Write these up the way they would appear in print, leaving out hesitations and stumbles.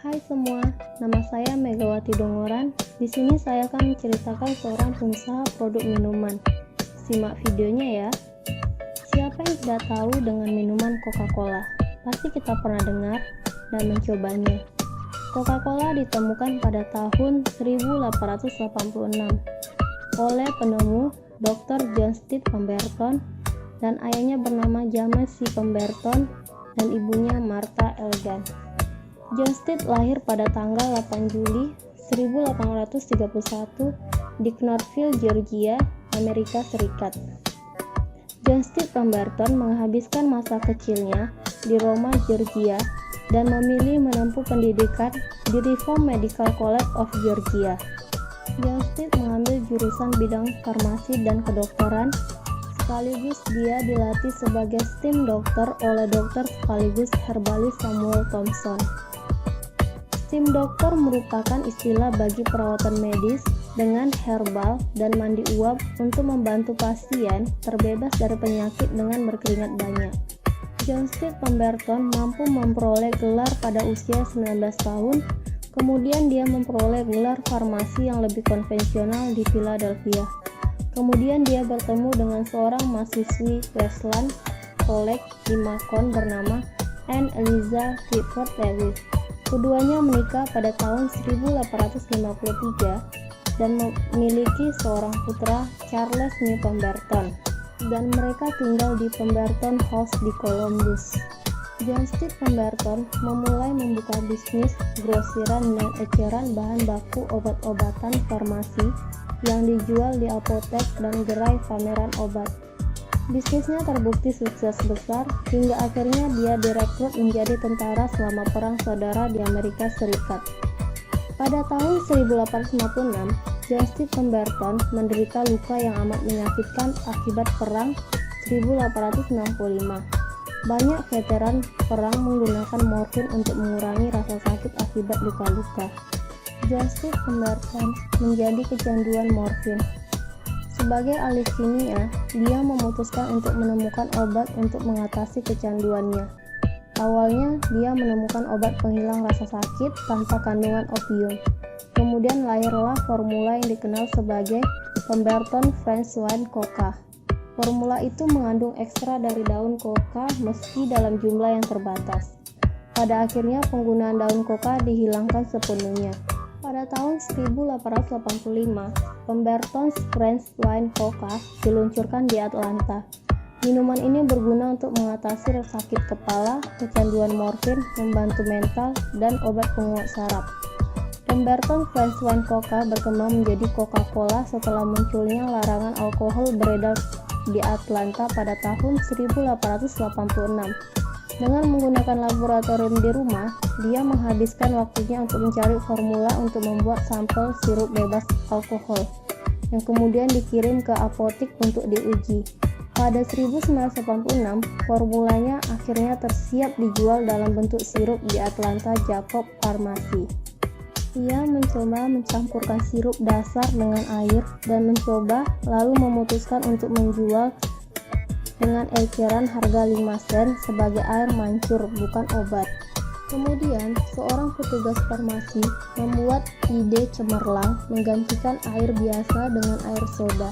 Hai semua, nama saya Megawati Dongoran. Di sini saya akan menceritakan seorang pengusaha produk minuman. Simak videonya ya. Siapa yang tidak tahu dengan minuman Coca-Cola? Pasti kita pernah dengar dan mencobanya. Coca-Cola ditemukan pada tahun 1886 oleh penemu Dr. John Stitt Pemberton dan ayahnya bernama James C. Pemberton dan ibunya Martha Elgan. John Stitt lahir pada tanggal 8 Juli 1831 di Knoxville, Georgia, Amerika Serikat. John Stitt Pemberton menghabiskan masa kecilnya di Roma, Georgia, dan memilih menempuh pendidikan di Reform Medical College of Georgia. John Stitt mengambil jurusan bidang farmasi dan kedokteran, sekaligus dia dilatih sebagai STEM dokter oleh dokter sekaligus herbalis Samuel Thompson. STEM dokter merupakan istilah bagi perawatan medis dengan herbal dan mandi uap untuk membantu pasien terbebas dari penyakit dengan berkeringat banyak. John Stitt Pemberton mampu memperoleh gelar pada usia 19 tahun, kemudian dia memperoleh gelar farmasi yang lebih konvensional di Philadelphia. Kemudian dia bertemu dengan seorang mahasiswi Wesleyan College di Macon bernama Anne Eliza Clifford Lewis. Keduanya menikah pada tahun 1853 dan memiliki seorang putra, Charles New Pemberton, dan mereka tinggal di Pemberton House di Columbus. John Stitt Pemberton memulai membuka bisnis grosiran dan eceran bahan baku obat-obatan farmasi yang dijual di apotek dan gerai pameran obat. Bisnisnya terbukti sukses besar hingga akhirnya dia direkrut menjadi tentara selama Perang Saudara di Amerika Serikat. Pada tahun 1856, John Stitt Pemberton menderita luka yang amat menyakitkan akibat Perang 1865. Banyak veteran perang menggunakan morfin untuk mengurangi rasa sakit akibat luka-luka. John Stitt Pemberton menjadi kecanduan morfin. Sebagai ahli kimia, dia memutuskan untuk menemukan obat untuk mengatasi kecanduannya. Awalnya, dia menemukan obat penghilang rasa sakit tanpa kandungan opium. Kemudian lahirlah formula yang dikenal sebagai Pemberton French Wine Coca. Formula itu mengandung ekstra dari daun coca meski dalam jumlah yang terbatas. Pada akhirnya penggunaan daun coca dihilangkan sepenuhnya. Pada tahun 1885, Pemberton's French Wine Coca diluncurkan di Atlanta. Minuman ini berguna untuk mengatasi sakit kepala, kecanduan morfin, membantu mental, dan obat penguat saraf. Pemberton French Wine Coca berkembang menjadi Coca-Cola setelah munculnya larangan alkohol beredar di Atlanta pada tahun 1886. Dengan menggunakan laboratorium di rumah, dia menghabiskan waktunya untuk mencari formula untuk membuat sampel sirup bebas alkohol, yang kemudian dikirim ke apotik untuk diuji. Pada 1986, formulanya akhirnya tersiap dijual dalam bentuk sirup di Atlanta Jacob Pharmacy. Ia mencoba mencampurkan sirup dasar dengan air dan mencoba lalu memutuskan untuk menjual dengan eceran harga 5 sen sebagai air mancur bukan obat. Kemudian, seorang petugas farmasi membuat ide cemerlang menggantikan air biasa dengan air soda.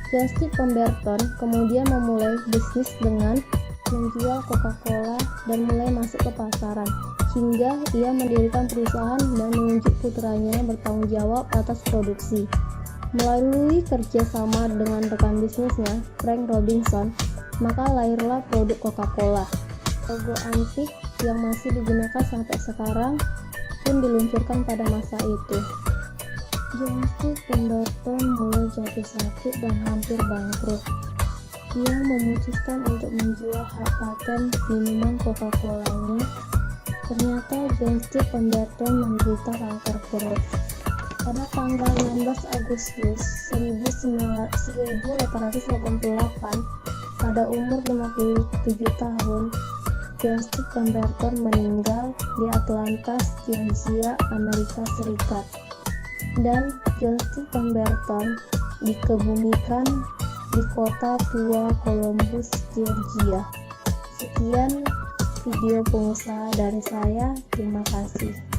John Stitt Pemberton kemudian memulai bisnis dengan menjual Coca-Cola dan mulai masuk ke pasaran, hingga ia mendirikan perusahaan dan menunjuk putranya bertanggung jawab atas produksi. Melalui kerjasama dengan rekan bisnisnya, Frank Robinson, maka lahirlah produk Coca-Cola. Logo antik yang masih digunakan sampai sekarang pun diluncurkan pada masa itu. John Stitt Pemberton mulai jatuh sakit dan hampir bangkrut. Dia memutuskan untuk menjual hak paten minuman Coca-Colanya. Ternyata John Stitt Pemberton menderita kanker perut. Pada tanggal 16 Agustus 1888, pada umur 57 tahun, John Stitt Pemberton meninggal di Atlanta, Georgia, Amerika Serikat. Dan John Stitt Pemberton dikebumikan di kota tua Columbus, Georgia. Sekian video pengusaha dari saya, terima kasih.